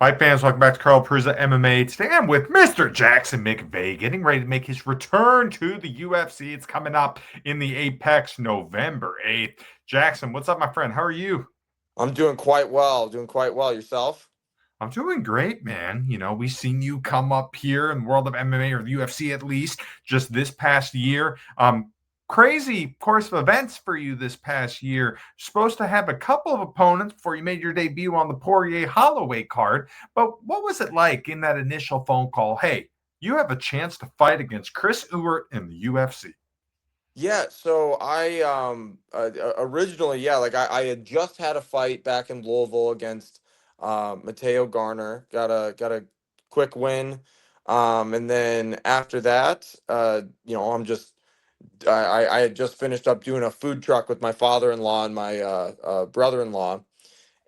Fight fans, welcome back to Carl Prusa MMA. Today I'm with Mr. Jackson McVey, getting ready to make his return to the UFC. It's coming up in the Apex November 8th. Jackson, what's up, my friend? How are you? I'm doing quite well. Doing quite well. Yourself? I'm doing great, man. We've seen you come up here in the world of MMA or the UFC at least just this past year. Crazy course of events for you this past year. Supposed to have a couple of opponents before you made your debut on the Poirier Holloway card. But what was it like in that initial phone call? Hey, you have a chance to fight against Chris Ewart in the UFC. Yeah, so I originally, yeah, like I had just had a fight back in Louisville against Mateo Garner. Got a quick win. And then after that, I'm just I had just finished up doing a food truck with my father-in-law and my brother-in-law.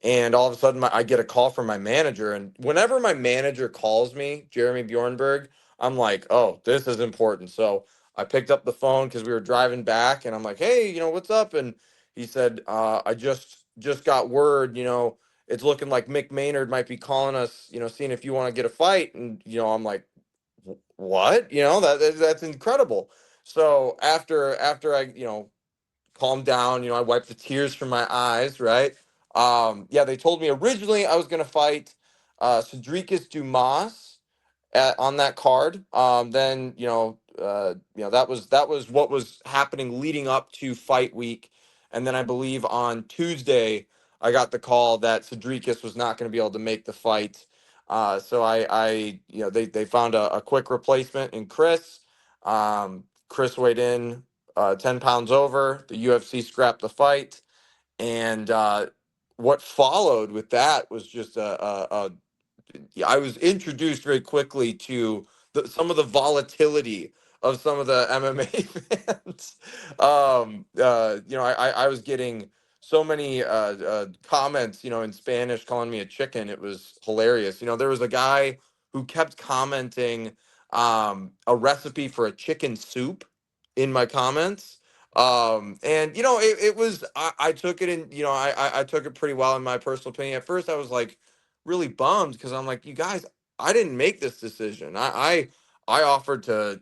And all of a sudden, I get a call from my manager. And whenever my manager calls me, Jeremy Bjornberg, I'm like, oh, this is important. So I picked up the phone because we were driving back, and I'm like, hey, what's up? And he said, I just got word, it's looking like Mick Maynard might be calling us, seeing if you want to get a fight. And I'm like, What? That's incredible." So after I calm down. I wiped the tears from my eyes, right? Yeah, they told me originally I was going to fight Cedricus Dumas on that card. Then that was what was happening leading up to fight week, and then I believe on Tuesday I got the call that Cedricus was not going to be able to make the fight. So they found a quick replacement in Chris. Chris weighed in 10 pounds over. The UFC scrapped the fight. And what followed with that was just I was introduced very quickly to some of the volatility of some of the MMA fans. I was getting so many comments, in Spanish calling me a chicken. It was hilarious. There was a guy who kept commenting a recipe for a chicken soup in my comments. And it was I took it in, I took it pretty well in my personal opinion. At first I was like really bummed because I'm like, you guys, I didn't make this decision. I offered to,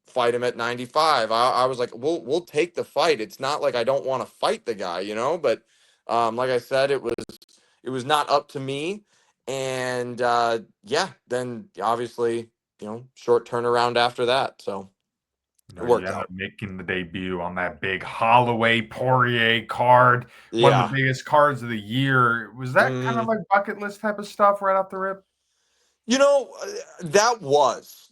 fight him at 95. I was like, we'll take the fight. It's not like I don't want to fight the guy, but like I said, it was not up to me. And yeah, then obviously, short turnaround after that. So it You worked end up out. making the debut on that big Holloway Poirier card, one of the Yeah. biggest cards of the year. Was that kind of Mhm. like bucket list type of stuff right off the rip?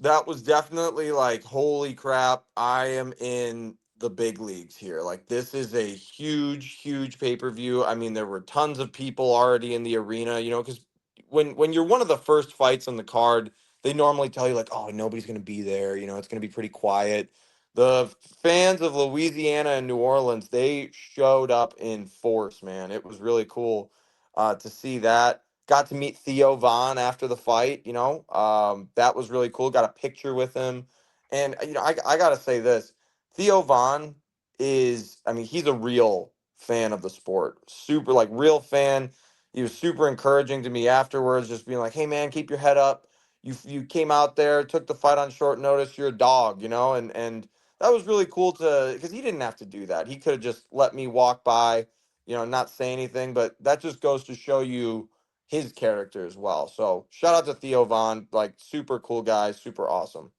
That was definitely like, holy crap, I am in the big leagues here. Like, this is a huge, huge pay-per-view. I mean, there were tons of people already in the arena, because when you're one of the first fights on the card, they normally tell you like, oh, nobody's gonna be there, it's gonna be pretty quiet. The fans of Louisiana and New Orleans, they showed up in force, man. It was really cool to see that. Got to meet Theo Vaughn after the fight. That was really cool. Got a picture with him, and I gotta say this: Theo Vaughn I mean, he's a real fan of the sport. Super, like, real fan. He was super encouraging to me afterwards, just being like, "Hey man, keep your head up. You came out there, took the fight on short notice. You're a dog, and that was really cool to because he didn't have to do that. He could have just let me walk by, not say anything. But that just goes to show you his character as well. So shout out to Theo Vaughn, like, super cool guy, super awesome.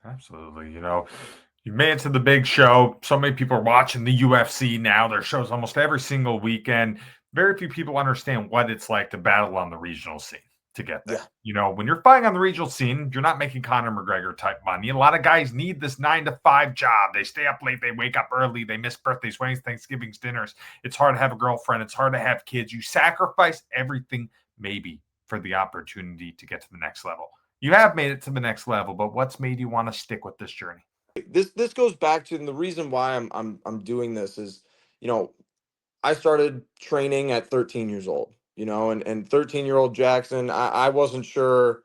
Absolutely. You made it to the big show. So many people are watching the UFC now. Their shows almost every single weekend. Very few people understand what it's like to battle on the regional scene to get there. Yeah. When you're fighting on the regional scene, you're not making Conor McGregor type money. A lot of guys need this 9 to 5 job. They stay up late, they wake up early, they miss birthdays, weddings, Thanksgivings, dinners. It's hard to have a girlfriend. It's hard to have kids. You sacrifice everything, maybe, for the opportunity to get to the next level. You have made it to the next level, but what's made you want to stick with this journey? This goes back to, and the reason why I'm doing this is, you know, I started training at 13 years old, and 13-year-old Jackson, I wasn't sure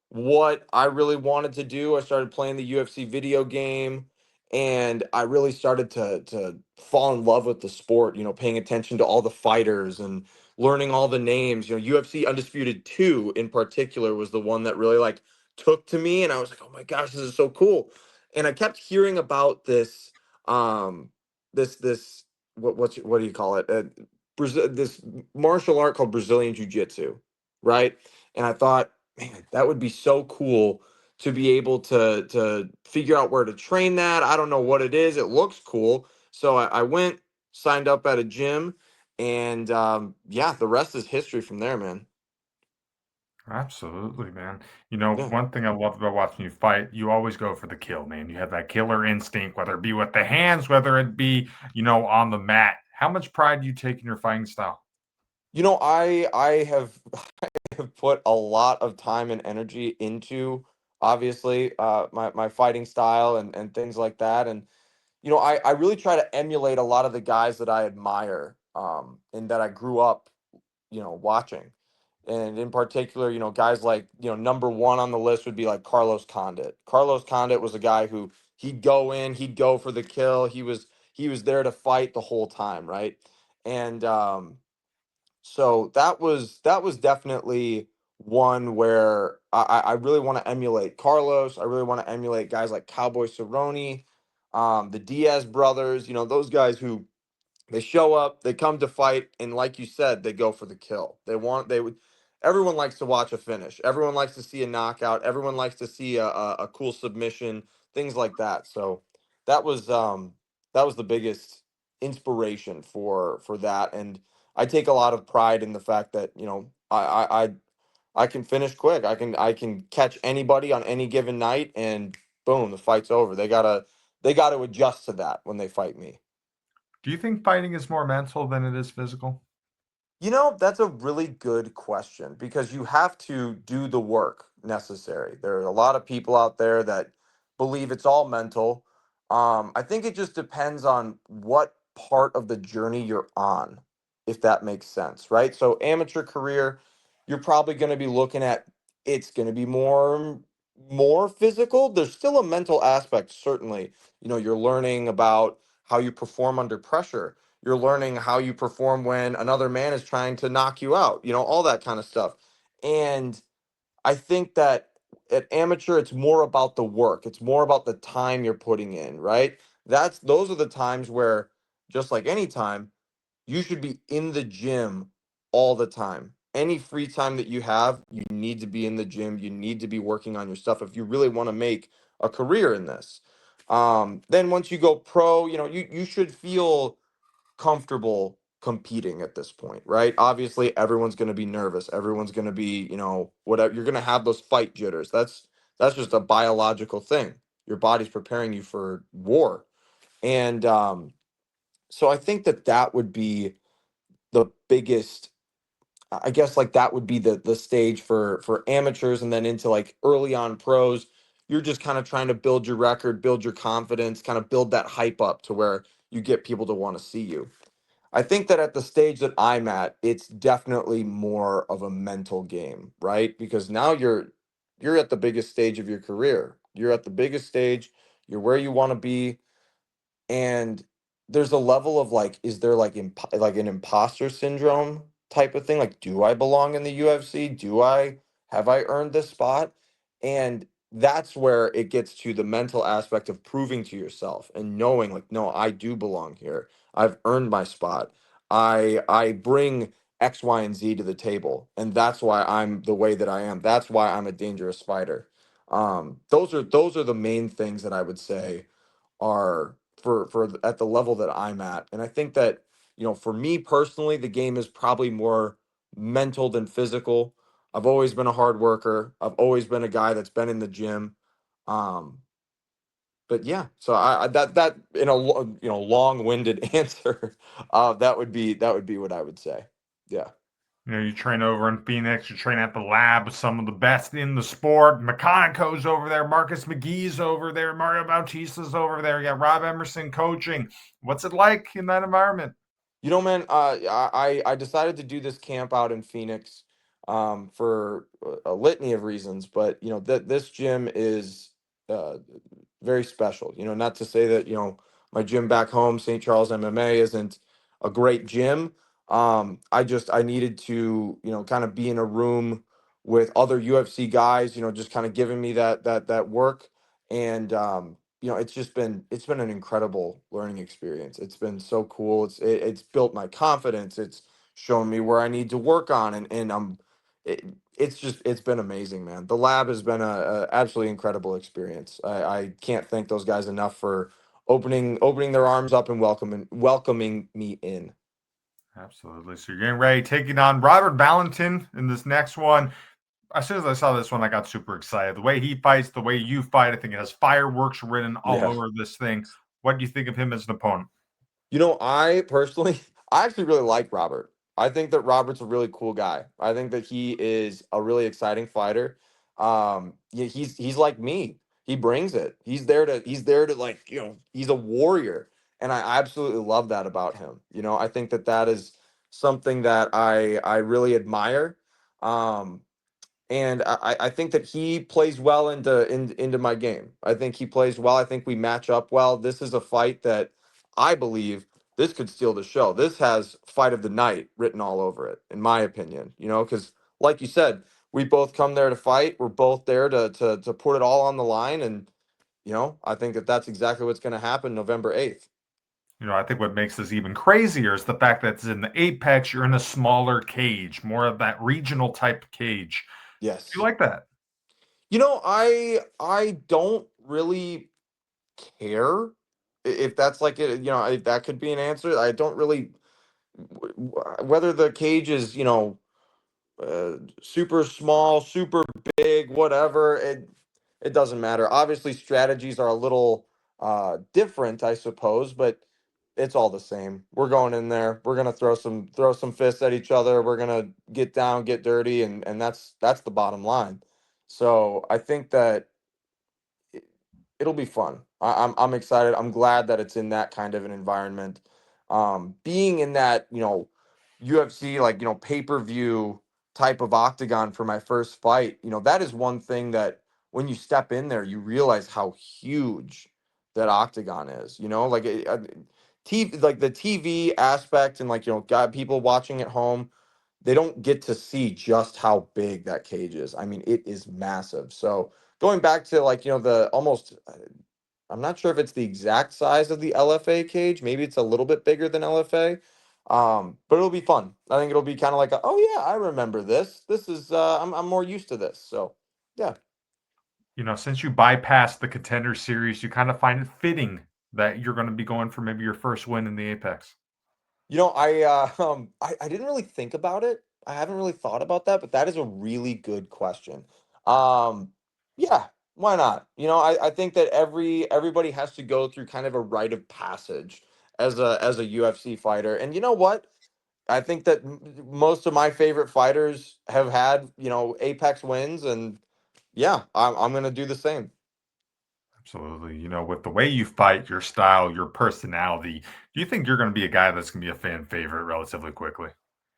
what I really wanted to do. I started playing the UFC video game, and I really started to fall in love with the sport, paying attention to all the fighters and learning all the names. UFC Undisputed 2 in particular was the one that really like took to me, and I was like, oh my gosh, this is so cool. And I kept hearing about this, this what do you call it? Brazil, this martial art called Brazilian Jiu Jitsu, right? And I thought, man, that would be so cool to be able to figure out where to train that. I don't know what it is. It looks cool. So I went, signed up at a gym, and yeah, the rest is history from there, man. Absolutely, man. Yeah. One thing I love about watching you fight, you always go for the kill, man. You have that killer instinct, whether it be with the hands, whether it be, on the mat. How much pride do you take in your fighting style? I have have put a lot of time and energy into obviously my fighting style and things like that. And I really try to emulate a lot of the guys that I admire and that I grew up watching. And in particular, guys like, number one on the list would be like Carlos Condit. Carlos Condit was a guy who he'd go in, he'd go for the kill. He was there to fight the whole time, right? And so that was definitely one where I really want to emulate Carlos. I really want to emulate guys like Cowboy Cerrone, the Diaz brothers, those guys who they show up, they come to fight, and like you said, they go for the kill. They would. Everyone likes to watch a finish. Everyone likes to see a knockout. Everyone likes to see a cool submission, things like that. So that was that was the biggest inspiration for that, and I take a lot of pride in the fact that I can finish quick. I can catch anybody on any given night, and boom, the fight's over. They gotta adjust to that when they fight me. Do you think fighting is more mental than it is physical? That's a really good question because you have to do the work necessary. There are a lot of people out there that believe it's all mental. I think it just depends on what part of the journey you're on, if that makes sense, right? So, amateur career, you're probably going to be looking at it's going to be more physical. There's still a mental aspect, certainly. You're learning about how you perform under pressure. You're learning how you perform when another man is trying to knock you out, all that kind of stuff. And I think that at amateur, it's more about the work. It's more about the time you're putting in, right? Those are the times where, just like any time, you should be in the gym all the time. Any free time that you have, you need to be in the gym. You need to be working on your stuff if you really want to make a career in this. Then once you go pro, you should feel comfortable competing at this point, right? Obviously, everyone's going to be nervous. Everyone's going to be, whatever. You're going to have those fight jitters. That's just a biological thing. Your body's preparing you for war, and so I think that would be the biggest. I guess like that would be the stage for amateurs, and then into like early on pros. You're just kind of trying to build your record, build your confidence, kind of build that hype up to where you get people to want to see you. I think that at the stage that I'm at, it's definitely more of a mental game, right? Because now you're at the biggest stage of your career. You're at the biggest stage. You're where you want to be, and there's a level of like, is there like like an imposter syndrome type of thing? Like, do I belong in the UFC? Do I have I earned this spot? And that's where it gets to the mental aspect of proving to yourself and knowing like, no, I do belong here. I've earned my spot. I bring X, Y, and Z to the table, and that's why I'm the way that I am. That's why I'm a dangerous fighter. Those are the main things that I would say are at the level that I'm at. And I think that, for me personally, the game is probably more mental than physical. I've always been a hard worker. I've always been a guy that's been in the gym. Um, but yeah, so that in a long-winded answer, that would be what I would say. Yeah. You train over in Phoenix, you train at the lab with some of the best in the sport. McConaughey's over there, Marcus McGee's over there, Mario Bautista's over there. You got Rob Emerson coaching. What's it like in that environment? Man, I decided to do this camp out in Phoenix, for a litany of reasons, but that this gym is uh, very special. Not to say that my gym back home, St. Charles MMA, isn't a great gym, I needed to, kind of be in a room with other UFC guys, just kind of giving me that work. And it's been an incredible learning experience. It's been so cool. It's built my confidence. It's shown me where I need to work on, and it, it's been amazing, man. The lab has been a absolutely incredible experience. I can't thank those guys enough for opening their arms up and welcoming me in. Absolutely. So you're getting ready, taking on Robert Valentin in this next one. As soon as I saw this one, I got super excited. The way he fights, the way you fight, I think it has fireworks written all Yeah. over this thing. What do you think of him as an opponent? I personally, I actually really like Robert. I think that Robert's a really cool guy. I think that he is a really exciting fighter. Yeah, he's like me. He brings it. He's there to like, he's a warrior, and I absolutely love that about him. I think that that is something that I really admire. Um, and I think that he plays well into my game. I think he plays well. I think we match up well. This is a fight that I believe this could steal the show. This has fight of the night written all over it, in my opinion. Because like you said, we both come there to fight. We're both there to put it all on the line, and I think that that's exactly what's going to happen November 8th. I think what makes this even crazier is the fact that it's in the apex. You're in a smaller cage, more of that regional type cage. Do you Yes. like that? I don't really care if that's like it. If that could be an answer. I don't really whether the cage is super small, super big, whatever. It doesn't matter. Obviously, strategies are a little different, I suppose, but it's all the same. We're going in there. We're gonna throw some fists at each other. We're gonna get down, get dirty, and that's the bottom line. So I think that it- it'll be fun. I'm excited. I'm glad that it's in that kind of an environment. Being in that UFC, like pay-per-view type of octagon for my first fight, that is one thing that when you step in there, you realize how huge that octagon is. Like the TV aspect and like got people watching at home, they don't get to see just how big that cage is. I mean, it is massive. So going back to like the almost I'm not sure if it's the exact size of the LFA cage. Maybe it's a little bit bigger than LFA. But it'll be fun. I think it'll be kind of like oh yeah, I remember this. This is I'm more used to this. So yeah. Since you bypassed the contender series, you kind of find it fitting that you're going to be going for maybe your first win in the apex. I didn't really think about it. I haven't really thought about that, but that is a really good question. Um, yeah, why not? I think that everybody has to go through kind of a rite of passage as a UFC fighter. And you know what? I think that most of my favorite fighters have had, Apex wins, and yeah, I'm gonna do the same. Absolutely. With the way you fight, your style, your personality, do you think you're going to be a guy that's going to be a fan favorite relatively quickly?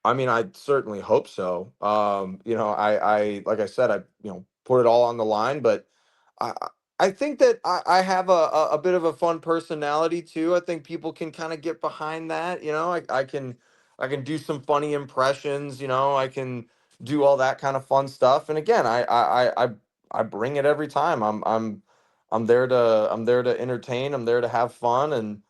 I mean, I certainly hope so. I like I said, I put it all on the line, but I I think that I have a bit of a fun personality too. I think people can kind of get behind that. I can do some funny impressions. I can do all that kind of fun stuff. And again, I bring it every time. I'm there to entertain. I'm there to have fun. And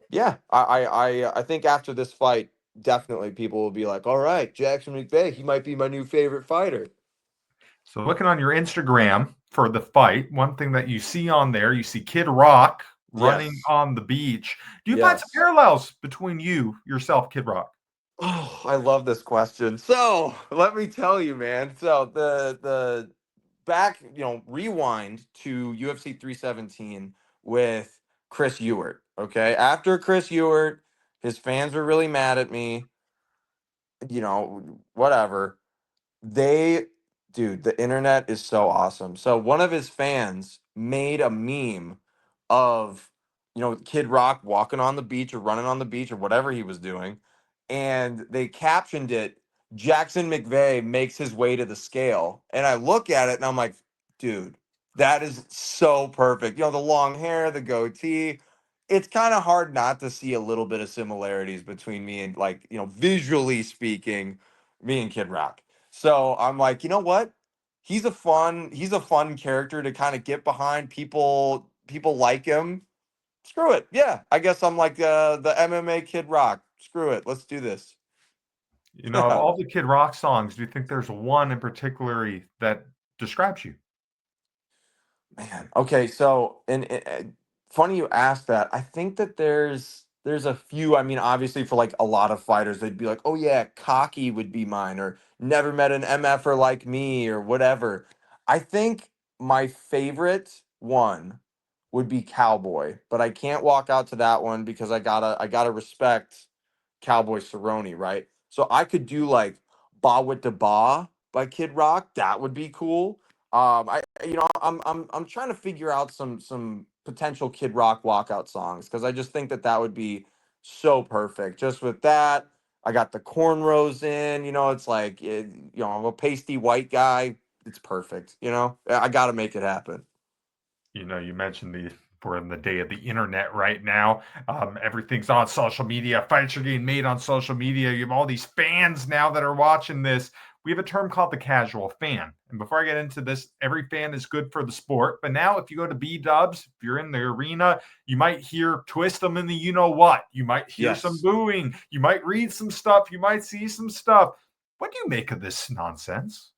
yeah, I think after this fight, definitely people will be like, all right, Jackson McVey, he might be my new favorite fighter. So, looking on your Instagram for the fight, one thing that you see on there, you see Kid Rock running Yes. on the beach. Do you find some Yes. parallels between yourself, Kid Rock? Oh, I love this question. So let me tell you, man. So the back, rewind to UFC 317 with Chris Ewart. Okay. After Chris Ewart, his fans were really mad at me, whatever. They, dude, the internet is so awesome. So one of his fans made a meme of, Kid Rock walking on the beach or running on the beach or whatever he was doing, and they captioned it, Jackson McVey makes his way to the scale. And I look at it and I'm like, dude, that is so perfect. The long hair, the goatee. it's kind of hard not to see a little bit of similarities between me and, like, visually speaking, me and Kid Rock. So I'm like, you know what? He's a fun character to kind of get behind. People like him. Screw it. Yeah, I guess I'm like the MMA Kid Rock. Screw it. Let's do this. Of all the Kid Rock songs, do you think there's one in particular that describes you? Man, okay, so funny you asked that. I think that there's a few. I mean, obviously, for like a lot of fighters, they'd be like, "Oh yeah, cocky would be mine," or "Never met an MFer like me," or whatever. I think my favorite one would be Cowboy, but I can't walk out to that one because I gotta respect Cowboy Cerrone, right? So I could do like Ba with the Ba by Kid Rock. That would be cool. I'm trying to figure out some potential Kid Rock walkout songs because I just think that that would be so perfect. Just with that, I got the cornrows in. It's like I'm a pasty white guy. It's perfect. I got to make it happen. You mentioned we're in the day of the internet right now. Everything's on social media. Fights are getting made on social media. You have all these fans now that are watching this. We have a term called the casual fan. And before I get into this, every fan is good for the sport. But now, if you go to B Dubs, if you're in the arena, you might hear twist them in the you know what. You might hear some Yes. booing. You might read some stuff. You might see some stuff. What do you make of this nonsense?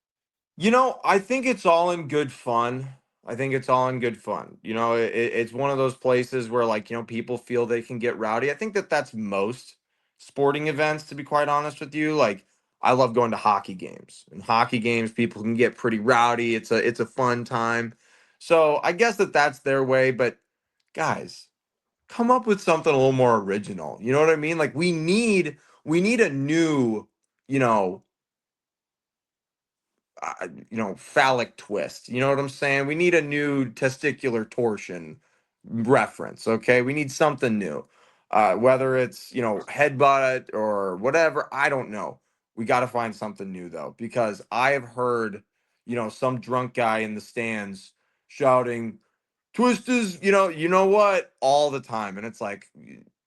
I think it's all in good fun. I think it's all in good fun. It's one of those places where, like, people feel they can get rowdy. I think that that's most sporting events, to be quite honest with you. Like, I love going to hockey games. In hockey games, people can get pretty rowdy. It's a fun time. So I guess that that's their way. But guys, come up with something a little more original. You know what I mean? Like, we need a new, you know phallic twist. You know what I'm saying? We need a new testicular torsion reference. Okay, we need something new. Whether it's headbutt or whatever, I don't know. We got to find something new though, because I have heard some drunk guy in the stands shouting "twist is," you know what, all the time, and it's like,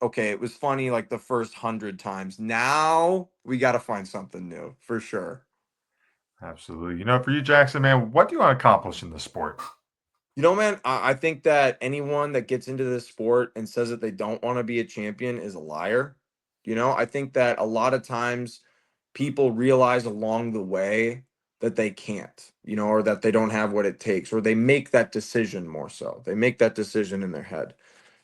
okay, it was funny like the first 100 times. Now we got to find something new for sure. Absolutely. For you, Jackson, man, what do you want to accomplish in the sport? Man, I think that anyone that gets into this sport and says that they don't want to be a champion is a liar. I think that a lot of times people realize along the way that they can't, or that they don't have what it takes, or they make that decision more so. They make that decision in their head.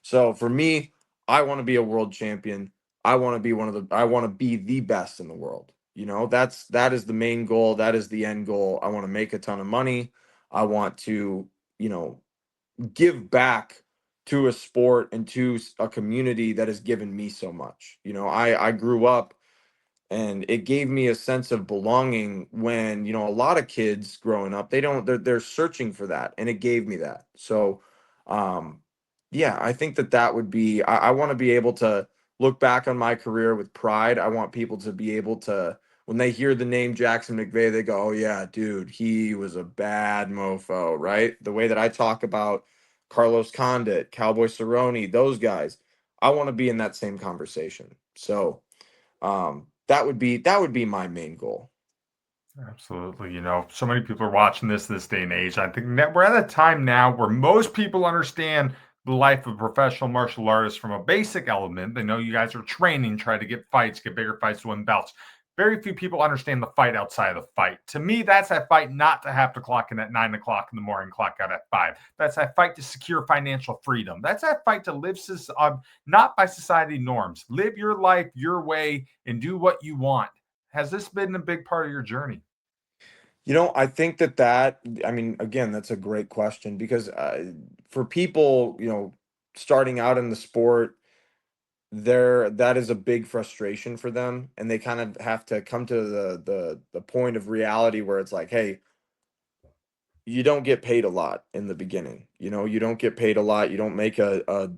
So for me, I want to be a world champion. I want to be the best in the world. That is the main goal. That is the end goal. I want to make a ton of money. I want to, you know, give back to a sport and to a community that has given me so much. I grew up and it gave me a sense of belonging when a lot of kids growing up, they're searching for that, and it gave me that. So um yeah, I think that that would be, I want to be able to look back on my career with pride. I want people to be able to, when they hear the name Jackson McVey, they go, "Oh yeah, dude, he was a bad mofo," right? The way that I talk about Carlos Condit, Cowboy Cerrone, those guys, I want to be in that same conversation. So that would be my main goal. Absolutely. So many people are watching this day and age. I think that we're at a time now where most people understand the life of a professional martial artist from a basic element. They know you guys are training, try to get fights, get bigger fights, to win belts. Very few people understand the fight outside of the fight. To me, that's that fight not to have to clock in at 9 o'clock in the morning, clock out at 5. That's that fight to secure financial freedom. That's that fight to live not by society norms. Live your life your way and do what you want. Has this been a big part of your journey? I think I mean, again, that's a great question because for people, starting out in the sport, that is a big frustration for them, and they kind of have to come to the point of reality where it's like, hey, you don't get paid a lot in the beginning. You don't get paid a lot. You don't make a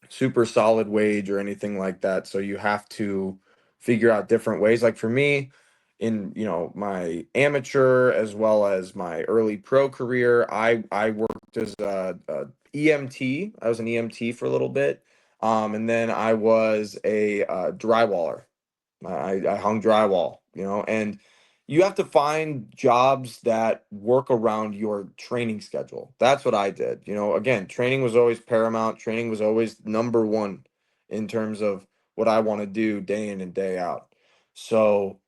super solid wage or anything like that. So you have to figure out different ways. Like for me, in my amateur as well as my early pro career, I worked as a EMT. I was an EMT for a little bit. And then I was a drywaller. I hung drywall, and you have to find jobs that work around your training schedule. That's what I did. Again, training was always paramount. Training was always number one in terms of what I want to do day in and day out. So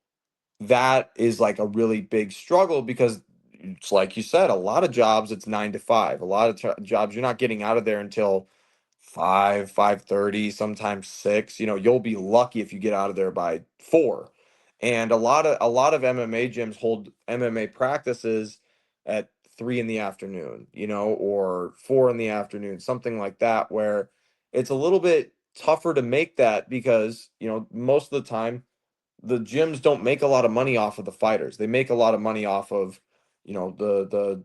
that is like a really big struggle because it's like you said, a lot of jobs it's 9 to 5. A lot of jobs you're not getting out of there until 5:30, sometimes 6. You'll be lucky if you get out of there by 4. And a lot of MMA gyms hold MMA practices at 3 in the afternoon, or 4 in the afternoon, something like that, where it's a little bit tougher to make that because, most of the time the gyms don't make a lot of money off of the fighters. They make a lot of money off of, the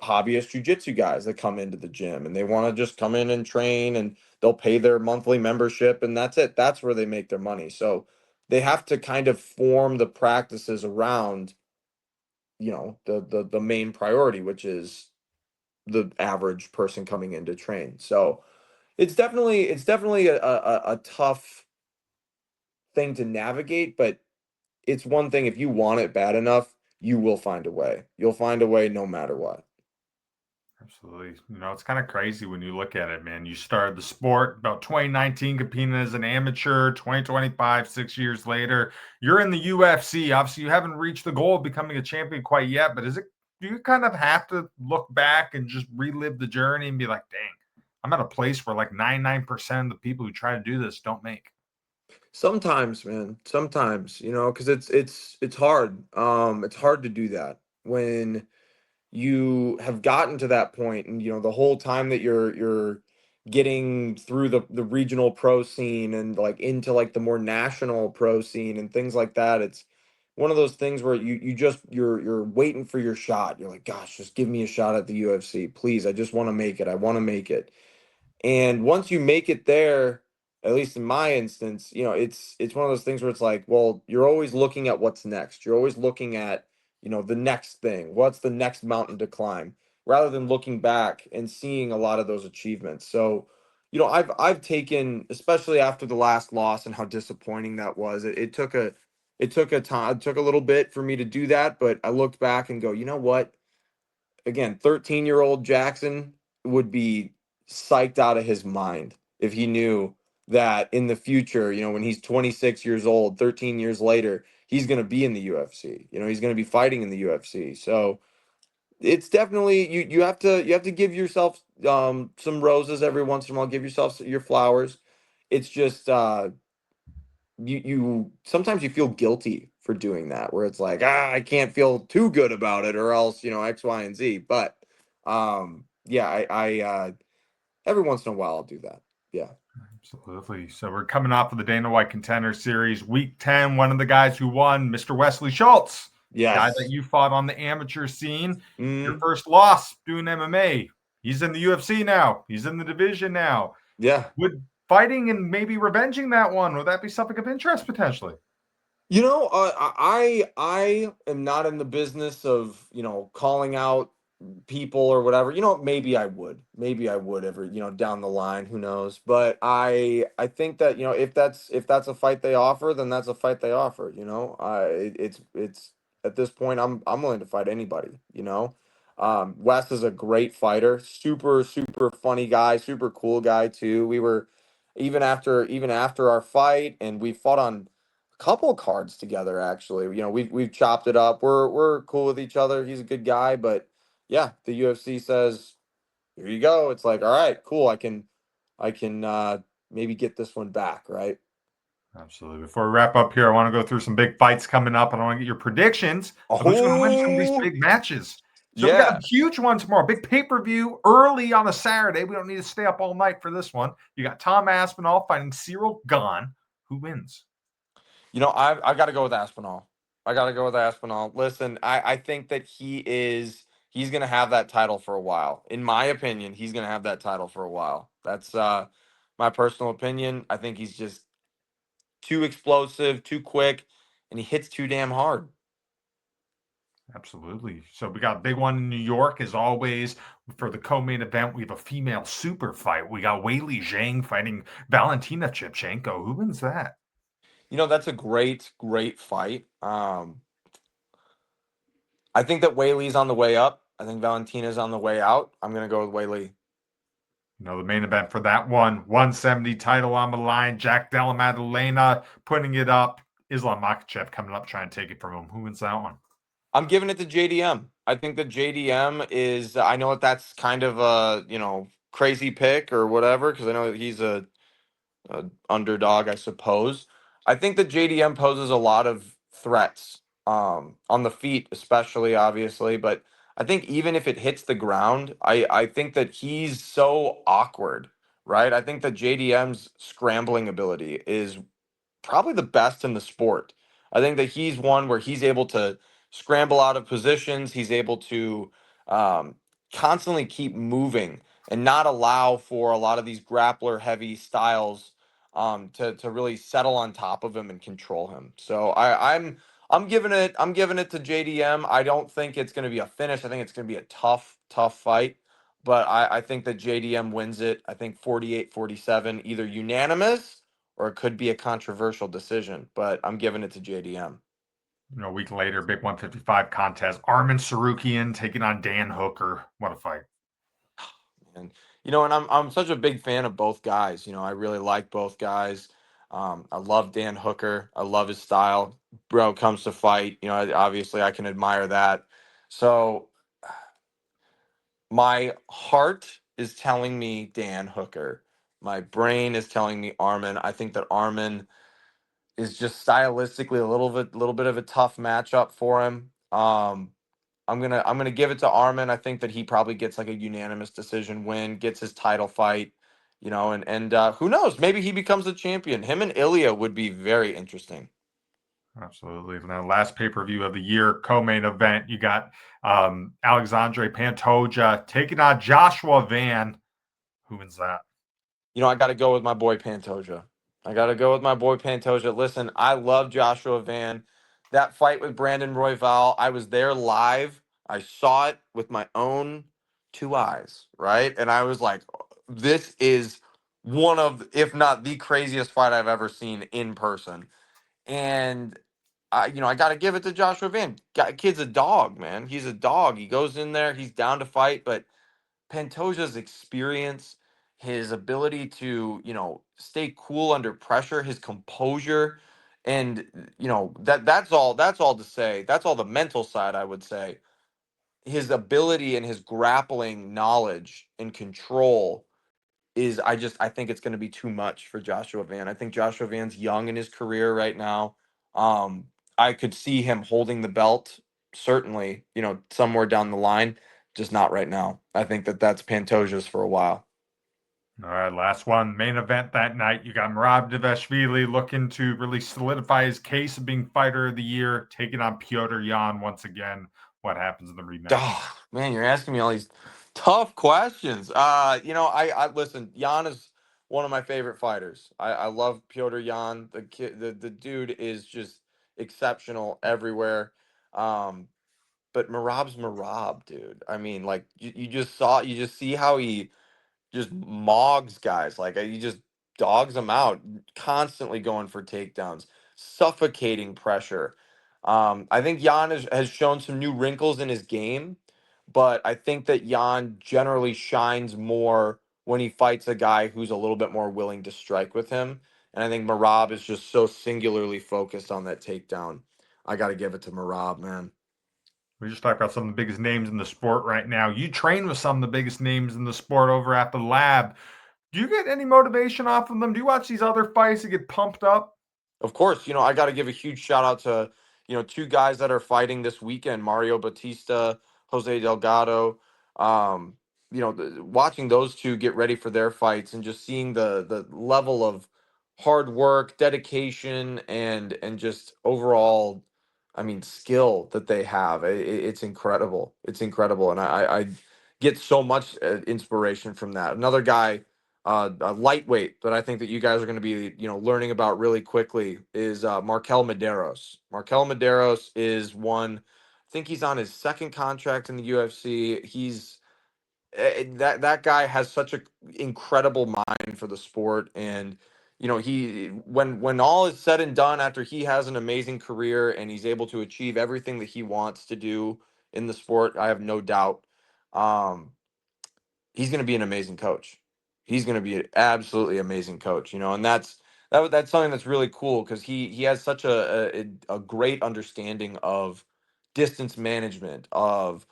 hobbyist jujitsu guys that come into the gym and they want to just come in and train and they'll pay their monthly membership and that's it. That's where they make their money. So they have to kind of form the practices around, the main priority, which is the average person coming in to train. So it's definitely a tough thing to navigate, but it's one thing if you want it bad enough, you will find a way. You'll find a way no matter what. Absolutely. It's kind of crazy when you look at it, man. You started the sport about 2019 competing as an amateur, 2025, 6 years later. You're in the UFC. Obviously, you haven't reached the goal of becoming a champion quite yet, but do you kind of have to look back and just relive the journey and be like, dang, I'm at a place where like 99% of the people who try to do this don't make. Sometimes, man, sometimes, because it's hard. It's hard to do that when you have gotten to that point and the whole time that you're getting through the regional pro scene and like into like the more national pro scene and things like that. It's one of those things where you're waiting for your shot. You're like, gosh, just give me a shot at the UFC, please. I just want to make it. I want to make it. And once you make it there, at least in my instance, it's one of those things where it's like, well, you're always looking at what's next. You're always looking at, the next thing. What's the next mountain to climb? Rather than looking back and seeing a lot of those achievements. So, I've taken, especially after the last loss and how disappointing that was. It took a little bit for me to do that, but I looked back and go, you know what? Again, 13-year-old Jackson would be psyched out of his mind if he knew that in the future, when he's 26 years old, 13 years later, he's going to be in the UFC. He's going to be fighting in the UFC. So it's definitely you have to give yourself some roses every once in a while. Give yourself your flowers. It's just you sometimes you feel guilty for doing that where it's like I can't feel too good about it or else X Y and Z, but yeah, I every once in a while I'll do that. Yeah. Absolutely. So we're coming off of the Dana White Contender Series, Week 10. One of the guys who won, Mr. Wesley Schultz, guy that Yes. you fought on the amateur scene. Your Mm, first loss doing MMA. He's in the UFC now. He's in the division now. yeah. Would fighting and maybe revenging that one, would that be something of interest potentially? I am not in the business of calling out people or whatever. Maybe I would. Maybe I would ever, down the line, who knows. But I think that, if that's a fight they offer, then that's a fight they offer, it's at this point I'm willing to fight anybody. Wes is a great fighter, super super funny guy, super cool guy too. We were even after our fight and we fought on a couple cards together actually. We've chopped it up. We're cool with each other. He's a good guy, but yeah, the UFC says, here you go. It's like, all right, cool. I can maybe get this one back, right? Absolutely. Before we wrap up here, I want to go through some big fights coming up, and I want to get your predictions of who's going to win some of these Oh, big matches. So we got a yeah. huge one tomorrow, big pay-per-view early on a Saturday. We don't need to stay up all night for this one. You got Tom Aspinall fighting Cyril Gahn. Who wins? I got to go with Aspinall. I got to go with Aspinall. Listen, I think that he's going to have that title for a while. In my opinion, he's going to have that title for a while. That's my personal opinion. I think he's just too explosive, too quick, and he hits too damn hard. Absolutely. So we got a big one in New York, as always. For the co-main event, we have a female super fight. We got Weili Zhang fighting Valentina Shevchenko. Who wins that? That's a great fight. I think that Whaley's on the way up. I think Valentina's on the way out. I'm gonna go with Whaley. The main event for that one, 170 title on the line. Jack Della Maddalena putting it up. Islam Makhachev coming up trying to take it from him. Who wins that one? I'm giving it to JDM. I think that JDM is. I know that that's kind of a crazy pick or whatever because I know that he's a underdog, I suppose. I think that JDM poses a lot of threats on the feet, especially obviously. But I think even if it hits the ground, I think that he's so awkward, right? I think that JDM's scrambling ability is probably the best in the sport. I think that he's one where he's able to scramble out of positions. He's able to um, constantly keep moving and not allow for a lot of these grappler heavy styles to really settle on top of him and control him. So I'm giving it to JDM. I don't think it's going to be a finish. I think it's going to be a tough fight. But I think that JDM wins it. I think 48-47, either unanimous or it could be a controversial decision, but I'm giving it to JDM. A week later, big 155 contest. Armin Sarukian taking on Dan Hooker. What a fight. And and I'm such a big fan of both guys. I really like both guys. I love Dan Hooker. I love his style. Bro comes to fight. Obviously I can admire that. So my heart is telling me Dan Hooker. My brain is telling me Armin. I think that Armin is just stylistically a little bit of a tough matchup for him. I'm gonna give it to Armin. I think that he probably gets like a unanimous decision win, gets his title fight, and who knows? Maybe he becomes the champion. Him and Ilya would be very interesting. Absolutely. Now, last pay-per-view of the year, co-main event, you got Alexandre Pantoja taking on Joshua Van. Who wins that? I got to go with my boy Pantoja. I got to go with my boy Pantoja. Listen, I love Joshua Van. That fight with Brandon Royval, I was there live. I saw it with my own two eyes, right? And I was like, this is one of, if not the craziest fight I've ever seen in person. And I got to give it to Joshua Van. Kid's a dog, man. He's a dog. He goes in there, he's down to fight, but Pantoja's experience, his ability to, stay cool under pressure, his composure, and that's all to say. That's all the mental side, I would say. His ability and his grappling knowledge and control is I think it's going to be too much for Joshua Van. I think Joshua Van's young in his career right now. Um, I could see him holding the belt certainly, somewhere down the line, just not right now. I think that that's Pantoja's for a while. All right, last one. Main event that night. You got Merab Dvalishvili looking to really solidify his case of being fighter of the year, taking on Piotr Jan once again. What happens in the rematch? Oh, man, you're asking me all these tough questions. I listen. Jan is one of my favorite fighters. I love Piotr Jan. The kid, the dude is just exceptional everywhere. Um, but Marab's Marab, dude. I mean, like you just see how he just mogs guys. Like he just dogs them out, constantly going for takedowns, suffocating pressure. I think Jan has shown some new wrinkles in his game, but I think that Jan generally shines more when he fights a guy who's a little bit more willing to strike with him. And I think Marab is just so singularly focused on that takedown. I got to give it to Marab, man. We just talked about some of the biggest names in the sport right now. You train with some of the biggest names in the sport over at the lab. Do you get any motivation off of them? Do you watch these other fights to get pumped up? Of course, I got to give a huge shout out to, two guys that are fighting this weekend, Mario Batista, Jose Delgado. Um, watching those two get ready for their fights and just seeing the level of hard work, dedication, and just overall, I mean, skill that they have. It's incredible. It's incredible, and I get so much inspiration from that. Another guy a lightweight that I think that you guys are going to be, learning about really quickly is Markel Medeiros. Markel Medeiros is one think he's on his second contract in the UFC. That guy has such a incredible mind for the sport, and he when all is said and done, after he has an amazing career and he's able to achieve everything that he wants to do in the sport, I have no doubt um he's going to be an amazing coach. He's going to be an absolutely amazing coach, and that's something that's really cool because he has such a great understanding of distance management, of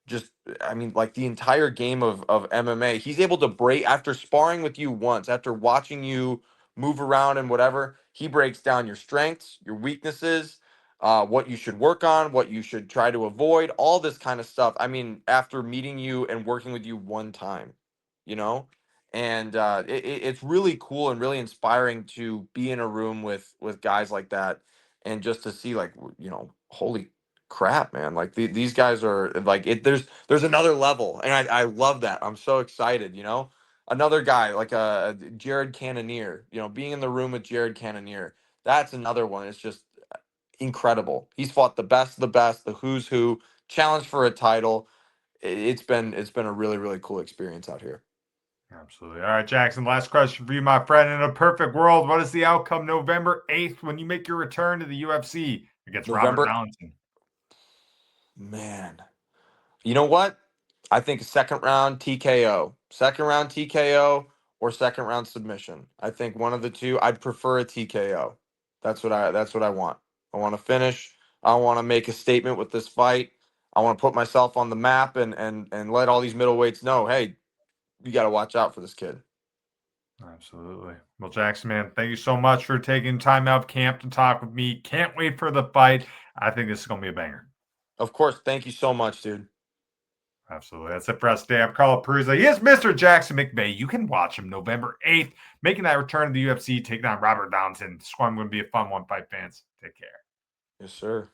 just I mean, like the entire game of MMA. He's able to break after sparring with you once, after watching you move around and whatever. He breaks down your strengths, your weaknesses, what you should work on, what you should try to avoid, all this kind of stuff. I mean, after meeting you and working with you one time, you know, and it's really cool and really inspiring to be in a room with guys like that, and just to see like holy crap, man! Like these guys are like it. There's another level, and I love that. I'm so excited. Another guy like Jared Cannonier. Being in the room with Jared Cannonier, that's another one. It's just incredible. He's fought the best of the best, the who's who, challenged for a title. It's been a really really cool experience out here. Absolutely. All right, Jackson, last question for you, my friend. In a perfect world, what is the outcome November 8th when you make your return to the UFC against Robert November, Valentin? man. You know what? I think second round TKO. Second round TKO or second round submission. I think one of the two. I'd prefer a TKO. That's what I want. I want to finish. I want to make a statement with this fight. I want to put myself on the map and let all these middleweights know, hey, you got to watch out for this kid. Absolutely. Well, Jackson, man, thank you so much for taking time out of camp to talk with me. Can't wait for the fight. I think this is going to be a banger. Of course, thank you so much, dude. Absolutely. That's it for us today. I'm Carlo Peruzza. He is Mr. Jackson McVey. You can watch him November 8th, making that return to the UFC, taking on Robert Valentin. This one going to be a fun one, fight fans. Take care. Yes, sir.